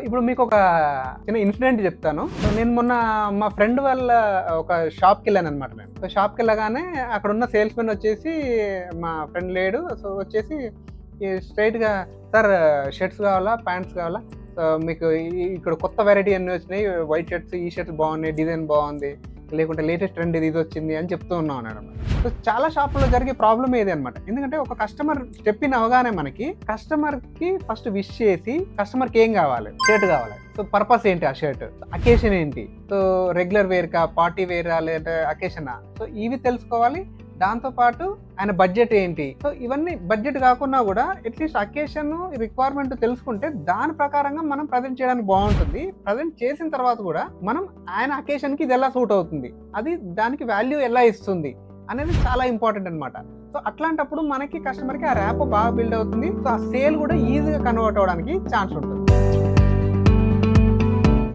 ఇప్పుడు మీకొక చిన్న ఇన్సిడెంట్ చెప్తాను. సో, నేను మొన్న మా ఫ్రెండ్ వాళ్ళ ఒక షాప్‌కెళ్ళాననమాట నేను. సో, షాప్‌కెళ్ళగానే అక్కడున్న సేల్స్‌మెన్ వచ్చేసి మా ఫ్రెండ్ లేడు. సో, వచ్చేసి స్ట్రెయిట్‌గా "సార్ షర్ట్స్ కావాలా? ప్యాంట్స్ కావాలా? మీకు ఇక్కడ కొత్త వెరైటీ అన్నీ వచ్చినాయి. వైట్ షర్ట్స్, ఈ షర్ట్స్ బాగున్నాయి. డిజైన్ బాగుంది. లేకుంటే లేటెస్ట్ ట్రెండ్ ఇది వచ్చింది" అని చెప్తూ ఉన్నాడనమాట. సో, చాలా షాపుల్లో జరిగే ప్రాబ్లమ్ ఇదే అనమాట. ఎందుకంటే ఒక కస్టమర్ స్టెప్ ఇన్ అవ్వగానే మనకి కస్టమర్‌కి ఫస్ట్ విష్ చేసి కస్టమర్‌కి ఏం కావాలి? షర్ట్ కావాలి. సో, పర్పస్ ఏంటి ఆ షర్ట్? అకేషన్ ఏంటి? సో, రెగ్యులర్ వేర్‌కా? పార్టీ వేరా? లేదంటే అకేషనా? సో, ఇవి తెలుసుకోవాలి. దాంతో పాటు ఆయన బడ్జెట్ ఏంటి? సో, ఇవన్నీ బడ్జెట్ కాకున్నా గూడా అట్‌లీస్ట్ అకేషన్, రిక్వైర్మెంట్ తెలుసుకుంటే దాని ప్రకారంగా మనం ప్రెజెంట్ చేయడానికి బావుంటుంది. ప్రెజెంట్ చేసిన తర్వాత గూడా మనం ఆయన అకేషన్‌కి ఇది ఎలా సూట్ అవుతుంది? అది దానికి వాల్యూ ఎలా ఇస్తుంది? అనేది చాలా ఇంపార్టెంట్ అనమాట. సో, అట్లాంటప్పుడు మనకి కస్టమర్‌కి ఆ ర్యాపో బాగా బిల్డ్ అవుతుంది. సో, ఆ సేల్ గూడా ఈజీగా కన్వర్ట్ అవ్వడానికి ఛాన్స్ ఉంటుంది.